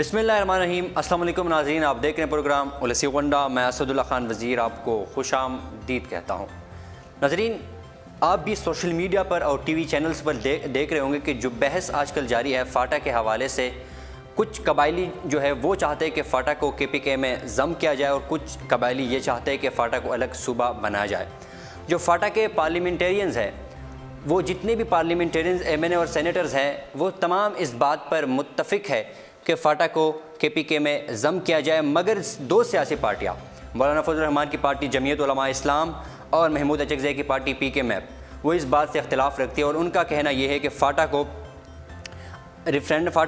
बिस्मिल्लाहिर्रहमानिर्रहीम। अस्सलाम वालेकुम नाज़रीन, आप देख रहे हैं प्रोग्राम उलसी वंडा। मैं असदुल्ला खान वज़ीर आपको खुशामदीद कहता हूँ। नाज़रीन, आप भी सोशल मीडिया पर और टीवी चैनल्स पर देख रहे होंगे कि जो बहस आजकल जारी है फ़ाटा के हवाले से, कुछ कबायली जो है वो चाहते हैं कि फ़ाटा को KPK में ज़म किया जाए और कुछ कबायली ये चाहते हैं कि फ़ाटा को अलग सूबा बनाया जाए। जो फ़ाटा के पार्लियामेंटेरियंस हैं, वो जितने भी पार्लियामेंटेरियंस MNA और सेनेटर्स हैं, वो तमाम इस बात पर मुत्तफ़िक है कि फ़ाटा को KPK में ज़म किया जाए, मगर दो सियासी पार्टियाँ, मौलाना फजल रहमान की पार्टी जमीयत उलमा इस्लाम और महमूद अचकज़ई की पार्टी PK मैप, वो इस बात से इख्तिलाफ़ रखती है और उनका कहना यह है कि फ़ाटा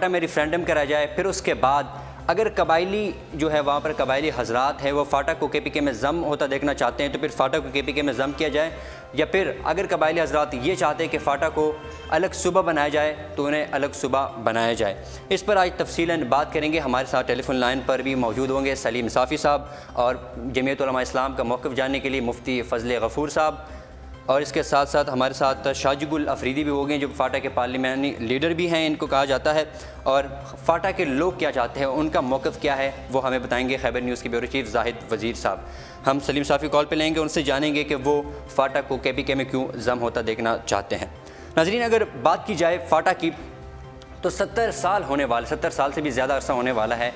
में रेफरेंडम कराया जाए। फिर उसके बाद अगर कबायली जो है वहाँ पर कबायली हजरात हैं वो फ़ाटा को KPK में ज़म होता देखना चाहते हैं तो फिर फ़ाटा को KPK में ज़म किया जाए, या फिर अगर कबायली हजरात ये चाहते हैं कि फ़ाटा को अलग सूबा बनाया जाए तो उन्हें अलग सूबा बनाया जाए। इस पर आज तफसीलन बात करेंगे। हमारे साथ टेलीफोन लाइन पर भी मौजूद होंगे सलीम साफ़ी साहब, और जमीयत उलमा इस्लाम का मौक़िफ़ जानने के लिए मुफ्ती फ़ज़ल गफ़ूर साहब, और इसके साथ साथ हमारे साथ शाजिगुल अफरीदी भी हो गए जो फ़ाटा के पार्लियामानी लीडर भी हैं, इनको कहा जाता है। और फ़ाटा के लोग क्या चाहते हैं, उनका मौक़िफ़ क्या है, वो हमें बताएंगे खैबर न्यूज़ के ब्यूरो चीफ़ जाहिद वज़ीर साहब। हम सलीम साफ़ी कॉल पे लेंगे, उनसे जानेंगे कि वो फ़ाटा को KPK में क्यों ज़म होता देखना चाहते हैं। नाज़रीन, अगर बात की जाए फ़ाटा की तो 70 साल से भी ज़्यादा अरसा होने वाला है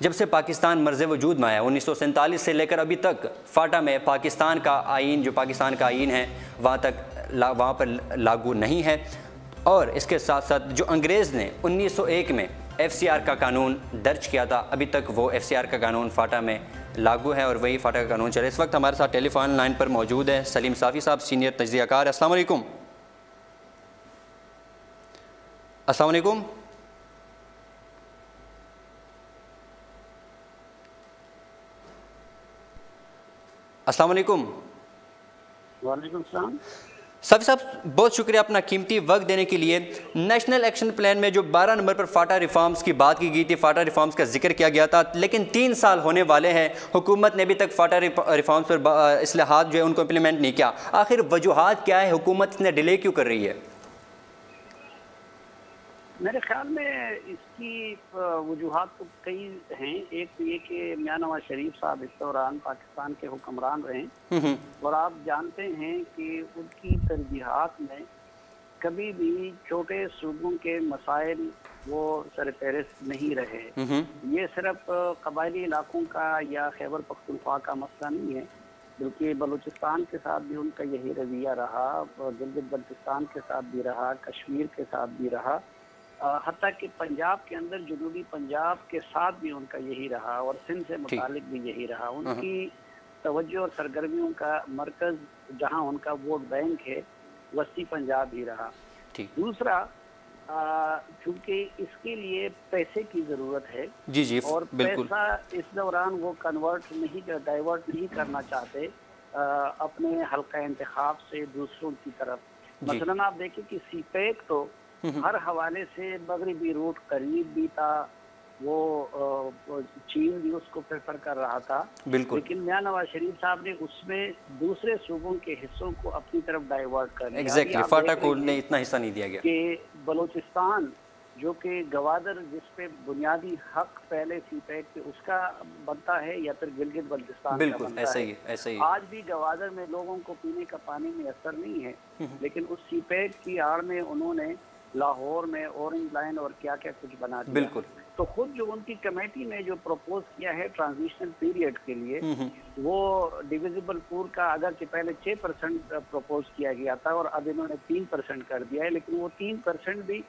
जब से पाकिस्तान मर्ज़ वजूद में आया। 1947 से लेकर अभी तक फ़ाटा में पाकिस्तान का आइन, जो पाकिस्तान का आइन है, वहाँ पर लागू नहीं है। और इसके साथ साथ जो अंग्रेज़ ने 1901 में FCR का कानून दर्ज किया था, अभी तक वो FCR का कानून फ़ाटा में लागू है और वही फ़ाटा का कानून चले। इस वक्त हमारे साथ टेलीफोन लाइन पर मौजूद है सलीम साफ़ी साहब, सीनियर तजज़ियाकार। अस्सलाम वालेकुम। अस्सलाम वालेकुम। अस्सलाम वालेकुम। वालेकुम सलाम। साफ़ी साहब, बहुत शुक्रिया अपना कीमती वक्त देने के लिए। नेशनल एक्शन प्लान में जो 12 नंबर पर फ़ाटा रिफॉर्म्स की बात की गई थी, फ़ाटा रिफॉर्म्स का जिक्र किया गया था, लेकिन 3 साल होने वाले हैं, हुकूमत ने अभी तक फ़ाटा रिफॉर्म्स पर इस्लाहात जो है उनको इम्प्लीमेंट नहीं किया। आखिर वजूहात क्या है, हुकूमत इतने डिले क्यों कर रही है? मेरे ख्याल में इसकी वजूहात तो कई हैं। एक तो ये कि मियां नवाज शरीफ साहब इस दौरान पाकिस्तान के हुक्मरान रहे और आप जानते हैं कि उनकी तरजीहात में कभी भी छोटे सूबों के मसाइल वो सरफहरिस्त नहीं रहे। ये सिर्फ कबायली इलाकों का या खैबर पख्तूनख्वा का मसला नहीं है, बल्कि बलूचिस्तान के साथ भी उनका यही रवैया रहा, गिलगित बल्तिस्तान के साथ भी रहा, कश्मीर के साथ भी रहा, हत्ता कि पंजाब के अंदर जनूबी पंजाब के साथ भी उनका यही रहा और सिंध से मुतालिक भी यही रहा। उनकी तवज्जो और सरगर्मियों का मरकज़ जहां उनका वोट बैंक है वस्ती पंजाब ही रहा। दूसरा, चूँकि इसके लिए पैसे की ज़रूरत है जी और पैसा इस दौरान वो डाइवर्ट नहीं करना चाहते अपने हल्का इंतखाब से दूसरों की तरफ। मसलन आप देखें कि सीपैक तो हर हवाले से मगरिबी रूट करीब भी था, वो चीन भी उसको प्रेफर कर रहा था, लेकिन मियां नवाज शरीफ साहब ने उसमें दूसरे सूबों के हिस्सों को अपनी तरफ डाइवर्ट कर दिया। एग्जैक्टली, फ़ाटा को इतना हिस्सा नहीं दिया गया कि बलूचिस्तान जो कि गवादर जिस पे बुनियादी हक पहले सीपैक पे उसका बनता है या फिर गिलगित बल्तिस्तान का बनता है, ऐसा ही आज भी गवादर में लोगों को पीने का पानी में असर नहीं है, लेकिन उस सीपैक की आड़ में उन्होंने लाहौर में ऑरेंज लाइन और क्या क्या कुछ बना दिया। तो खुद जो उनकी कमेटी ने जो प्रपोज किया है ट्रांजिशनल पीरियड के लिए, वो डिविजिबल पूल का अगर कि पहले 6% प्रपोज किया गया था और अब इन्होंने 3% कर दिया है, लेकिन वो 3% भी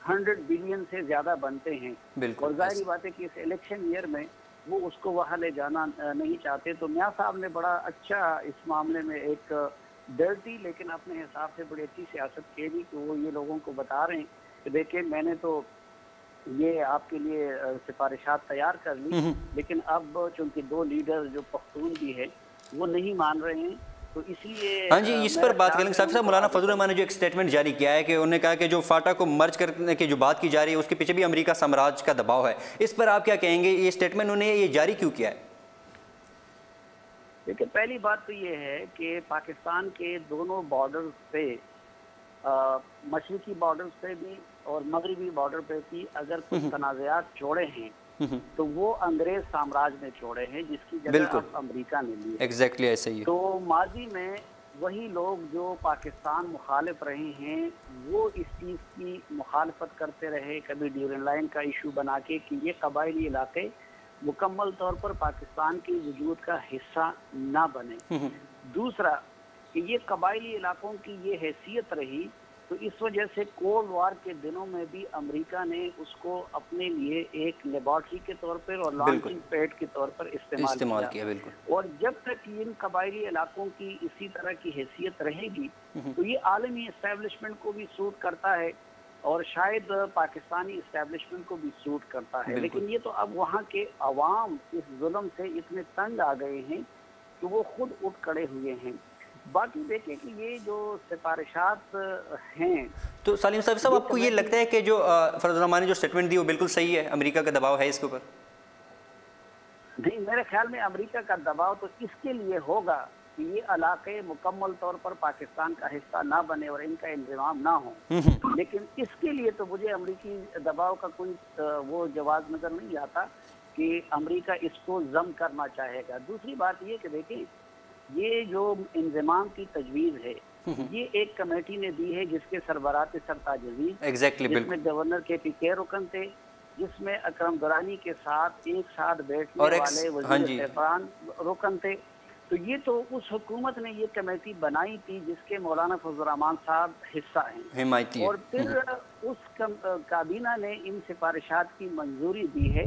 100 बिलियन से ज्यादा बनते हैं और जाहिर बात है कि इस इलेक्शन ईयर में वो उसको वहाँ ले जाना नहीं चाहते। तो मियाँ साहब ने बड़ा अच्छा इस मामले में एक डर्टी लेकिन अपने हिसाब से बड़ी अच्छी सियासत की थी कि वो ये लोगों को बता रहे हैं कि देखिए मैंने तो ये आपके लिए सिफारिशात तैयार कर ली, लेकिन अब चूंकि 2 लीडर जो पख्तून भी है वो नहीं मान रहे हैं, तो इसलिए हाँ जी, इस पर बात करेंगे। साहब, मौलाना फजल रहमान ने जो एक स्टेटमेंट जारी किया है कि उन्होंने कहा कि जो फ़ाटा को मर्ज करने की जो बात की जा रही है उसके पीछे भी अमेरिका साम्राज्य का दबाव है। इस पर आप क्या कहेंगे, ये स्टेटमेंट उन्होंने ये जारी क्यों किया है? देखिए, पहली बात तो ये है कि पाकिस्तान के दोनों बॉर्डर्स पे, मशरिकी बॉर्डर पे भी और मगरबी बॉर्डर पे भी अगर कुछ तनाज़ात जोड़े हैं तो वो अंग्रेज साम्राज्य ने छोड़े हैं, जिसकी जगह अब अमेरिका ने ली है। एग्जैक्टली ऐसे ही। तो माजी में वही लोग जो पाकिस्तान मुखालिफ रहे हैं वो इस चीज़ की मुखालफत करते रहे, कभी ड्यूरिंग लाइन का इशू बना के कि ये कबायली इलाके मुकम्मल तौर पर पाकिस्तान के वजूद का हिस्सा ना बने। दूसरा कि ये कबायली इलाकों की ये हैसियत रही, तो इस वजह से कोल्ड वार के दिनों में भी अमेरिका ने उसको अपने लिए एक लेबॉर्ट्री के तौर पर और लॉन्चिंग पैड के तौर पर इस्तेमाल किया। बिल्कुल। और जब तक इन कबायली इलाकों की इसी तरह की हैसियत रहेगी तो ये आलमी इस्टेब्लिशमेंट को भी सूट करता है और शायद पाकिस्तानी इस्टेब्लिशमेंट को भी सूट करता है। लेकिन ये तो अब वहाँ के अवाम इस जुल्म से इतने तंग आ गए हैं कि वो खुद उठ खड़े हुए हैं। बाकी देखिए कि ये जो सिफारिशात हैं, तो सलीम साहब आपको ये लगता है कि जो फरज़ जो स्टेटमेंट दी वो बिल्कुल सही है, अमेरिका का दबाव है इसके ऊपर? नहीं, मेरे ख्याल में अमेरिका का दबाव तो इसके लिए होगा कि ये इलाके मुकम्मल तौर पर पाकिस्तान का हिस्सा ना बने और इनका इंतजाम ना हो। लेकिन इसके लिए तो मुझे अमेरिकी दबाव का कोई वो जवाब नजर नहीं आता कि अमेरिका इसको जम करना चाहेगा। दूसरी बात ये कि देखिए ये जो इंजमाम की तजवीज़ है ये एक कमेटी ने दी है जिसके सरबराह थे सरताज अजीज, जिसमें गवर्नर KPK रुकन थे, जिसमें अकरम दुरानी के साथ एक साथ बैठने वाले वज़ीर इरफान रुकन थे। तो ये तो उस हुकूमत ने ये कमेटी बनाई थी जिसके मौलाना फजल रहमान साहब हिस्सा हैं, और फिर उस काबीना ने इन सिफारिशात की मंजूरी दी है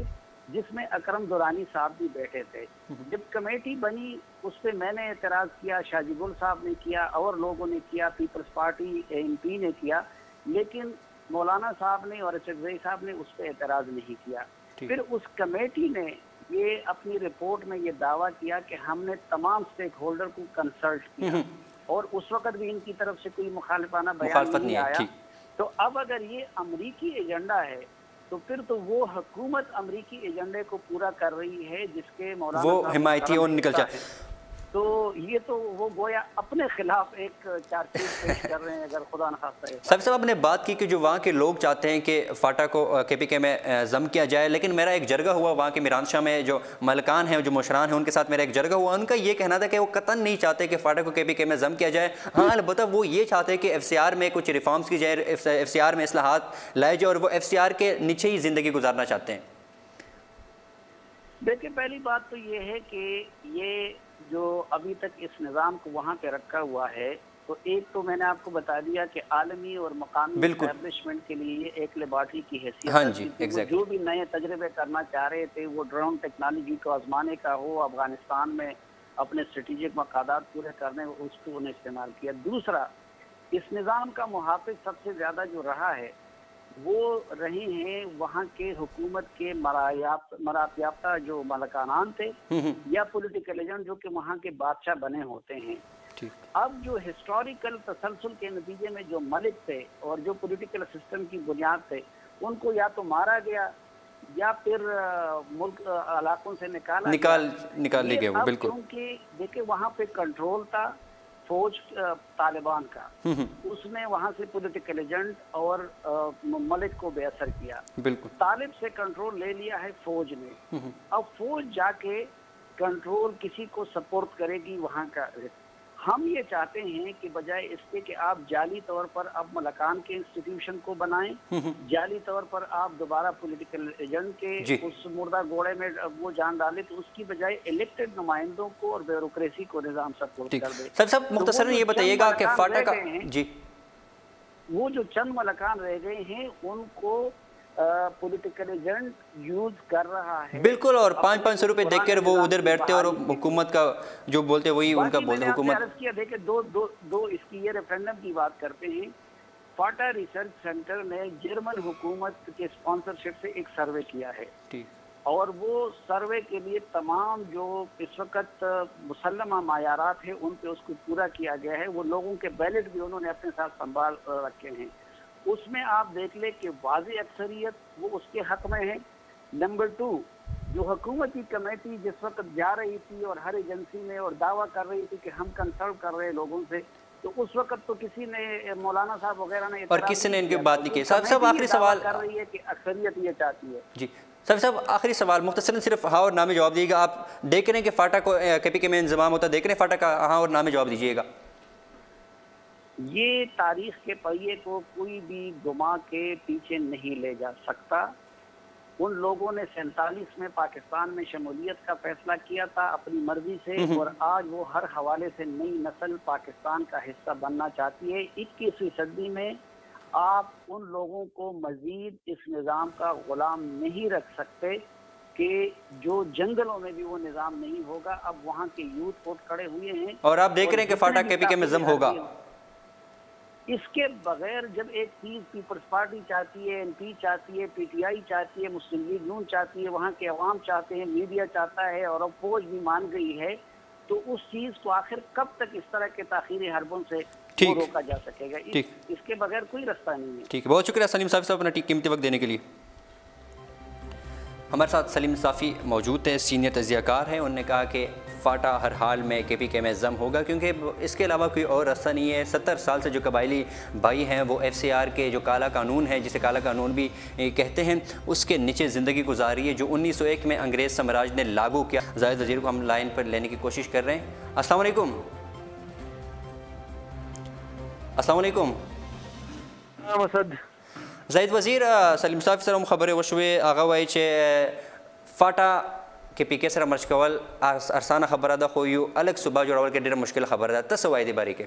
जिसमें अकरम दुरानी साहब भी बैठे थे। जब कमेटी बनी उस पर मैंने एतराज़ किया, शाहजीबुल साहब ने किया और लोगों ने किया, पीपल्स पार्टी MP ने किया, लेकिन मौलाना साहब ने और चकजई साहब ने उस पर एतराज़ नहीं किया। फिर उस कमेटी ने ये अपनी रिपोर्ट में ये दावा किया कि हमने तमाम स्टेक होल्डर को कंसल्ट किया और उस वक्त भी इनकी तरफ से कोई मुखालिफाना बयान नहीं आया। तो अब अगर ये अमरीकी एजेंडा है तो फिर तो वो हुकूमत अमरीकी एजेंडे को पूरा कर रही है जिसके मौलाना वो हिमायती और निकल जाए। तो ये तो वो गोया अपने खिलाफ एक चार्जशीट पेश कर रहे हैं, अगर खुदा न खास्ता है। सबसे आपने बात की कि जो वहाँ के लोग चाहते हैं कि फाटा को KPK में जम किया जाए, लेकिन मेरा एक जरगा हुआ वहाँ के मीरान शाह में जो मलकान हैं, जो मुशरान हैं, उनके साथ मेरा एक जरगा हुआ, उनका ये कहना था कि वो कतन नहीं चाहते कि फाटा को KPK में जम किया जाए। हाँ, अलबत्ता वो ये चाहते हैं कि FCR में कुछ रिफॉर्म्स की जाए, FCR में इस्लाहात लाए जाए और वो FCR के नीचे ही ज़िंदगी गुजारना चाहते हैं। देखिए, पहली बात तो ये है कि ये जो अभी तक इस निज़ाम को वहाँ पे रखा हुआ है, तो एक तो मैंने आपको बता दिया कि आलमी और मकामी एस्टैब्लिशमेंट के लिए ये एक लेबॉर्ट्री की हैसियत है। जो भी नए तजर्बे करना चाह रहे थे, वो ड्रोन टेक्नोलॉजी को आजमाने का हो, अफगानिस्तान में अपने स्ट्रेटेजिक मकादात पूरे करने, उसको उन्हें इस्तेमाल किया। दूसरा, इस निज़ाम का मुहाफिज सबसे ज़्यादा जो रहा है वो रहे हैं वहाँ के हुकूमत के मरात याफ्ता जो मलकानान थे या पॉलिटिकल एजेंट जो कि वहाँ के बादशाह बने होते हैं। अब जो हिस्टोरिकल तसलसल के नतीजे में जो मलिक थे और जो पॉलिटिकल सिस्टम की बुनियाद थे, उनको या तो मारा गया या फिर मुल्क इलाकों से निकाल लिए गए वो। बिल्कुल, क्योंकि देखिए वहाँ पे कंट्रोल था फौज तालिबान का, उसने वहाँ से पॉलिटिकल एजेंट और मलिक को बेअसर किया। बिल्कुल, तालिब से कंट्रोल ले लिया है फौज ने। अब फौज जाके कंट्रोल किसी को सपोर्ट करेगी वहाँ का। हम ये चाहते हैं कि बजाय इसके कि आप जाली तौर पर अब मलकान के इंस्टीट्यूशन को बनाएं, जाली तौर पर आप दोबारा पॉलिटिकल एजेंट के उस मुर्दा घोड़े में वो जान डालें, तो उसकी बजाय इलेक्टेड नुमाइंदों को और ब्यूरोक्रेसी को निजाम सपोर्ट कर दे। सब मुख्तसरन ये बताइएगा कि फाटा का जी वो जो चंद मलकान रह गए हैं उनको पॉलिटिकल एजेंट यूज कर रहा है। बिल्कुल, और 500 रुपए देकर वो उधर बैठते और हुकूमत का जो बोलते वही उनका बोलते हुकूमत किया। देखिए दो इसकी ये रेफरेंडम की बात करते हैं। फाटा रिसर्च सेंटर ने जर्मन हुकूमत के स्पॉन्सरशिप से एक सर्वे किया है और वो सर्वे के लिए तमाम जो इस वक्त मुसल्लमा मायारात है उन पे उसको पूरा किया गया है। वो लोगों के बैलेट भी उन्होंने अपने साथ संभाल रखे हैं। उसमें आप देख ले कि वाज़ी अक्सरियत वो उसके हक में है। नंबर 2, जो हुकूमती कमेटी जिस वक्त जा रही थी और हर एजेंसी में और दावा कर रही थी कि हम कंसल्ट कर रहे हैं लोगों से, तो उस वक्त तो किसी ने मौलाना साहब वगैरह ने और किसी ने इनकी बात नहीं की। सब आखिरी सवाल कर रही है कि अक्सरियत ये चाहती है जी सर साहब आखिरी सवाल मुख्तसरन सिर्फ हाँ और ना में जवाब दीजिएगा। आप देख रहे हैं कि फाटा को KPK में इंजमाम होता है, देख रहे हैं फाटा का, हाँ और ना में जवाब दीजिएगा। ये तारीख के पहिए को कोई भी घुमा के पीछे नहीं ले जा सकता। उन लोगों ने 47 में पाकिस्तान में शमूलियत का फैसला किया था अपनी मर्जी से, और आज वो हर हवाले से नई नस्ल पाकिस्तान का हिस्सा बनना चाहती है। 21वीं सदी में आप उन लोगों को मजीद इस निज़ाम का गुलाम नहीं रख सकते कि जो जंगलों में भी वो निज़ाम नहीं होगा। अब वहाँ के यूथ उठ खड़े हुए हैं और आप देख रहे हैं कि फाटा KPK में जम होगा। इसके बगैर जब एक चीज पीपल्स पार्टी चाहती है, MP चाहती है, PTI चाहती है, मुस्लिम लीग नून चाहती है, वहाँ के अवाम चाहते हैं, मीडिया चाहता है और अब फौज भी मान गई है, तो उस चीज को आखिर कब तक इस तरह के ताखीरी हरबों से रोका जा सकेगा? इसके बगैर कोई रास्ता नहीं है। ठीक है, बहुत शुक्रिया सलीम साफ़ी साहब अपना कीमती वक्त देने के लिए। हमारे साथ सलीम साफ़ी मौजूद थे, सीनियर तजियाकार हैं। उन्होंने कहा कि फाटा हर हाल में KPK में जम होगा क्योंकि इसके अलावा कोई और रास्ता नहीं है। 70 साल से जो कबायली भाई हैं वो FCR के जो काला कानून है, जिसे काला कानून भी कहते हैं, उसके नीचे ज़िंदगी गुजारी है, जो 1901 में अंग्रेज़ साम्राज्य ने लागू किया। जाहिद वज़ीर को हम लाइन पर लेने की कोशिश कर रहे हैं। अस्सलाम वालेकुम। अस्सलाम वालेकुम जाहिद वज़ीर, सलीम साफ़ी सर खबरें वशवे आगा वाई चे फाटा KPK सर मर्ज कवल आसाना खबर दा खो यू अलग सुबह जोड़ावल के ढेर मुश्किल खबर दा तस वायदे बारी के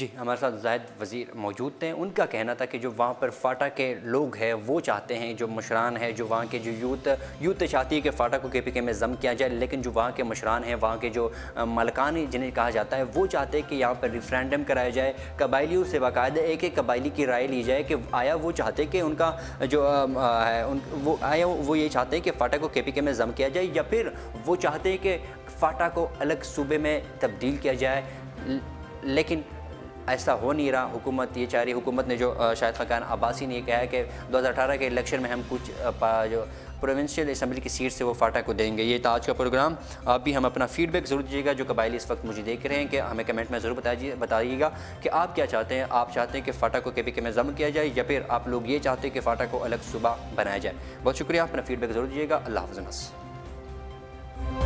जी हमारे साथ जाहिद वज़ीर मौजूद थे उनका कहना था कि जो वहाँ पर फ़ाटा के लोग हैं वो चाहते हैं जो मशरान है जो वहाँ के जो यूथ चाहती है कि फ़ाटा को KPK में ज़म किया जाए लेकिन जो वहाँ के मशरान हैं वहाँ के जो मलकान जिन्हें कहा जाता है वो चाहते हैं कि यहाँ पर रेफरेंडम कराया जाए कबायलियों से बाकायदा एक एक कबायली की राय ली जाए कि आया वो चाहते हैं कि उनका जो है वो आया वो ये चाहते हैं कि फ़ाटा को KPK में ज़म किया जाए या फिर वो चाहते हैं कि फ़ाटा को अलग सूबे में तब्दील किया जाए लेकिन ऐसा हो नहीं रहा हुकूमत ये चाह रही हुकूमत ने जो शाहिद खान अब्बासी ने कहा है कि 2018 के इलेक्शन में हम कुछ जो प्रोविंशियल असम्बली की सीट से वो फ़ाटा को देंगे। ये था आज का प्रोग्राम। आप भी हम अपना फीडबैक ज़रूर दीजिएगा जो कबायली इस वक्त मुझे देख रहे हैं कि हमें कमेंट में ज़रूर बताइएगा कि आप क्या चाहते हैं। आप चाहते हैं कि फ़ाटा को KPK में ज़म किया जाए या फिर आप लोग ये चाहते हैं कि फ़ाटा को अलग सूबा बनाया जाए। बहुत शुक्रिया, अपना फीडबैक ज़रूर दीजिएगा। अल्लाह हाफ़िज़।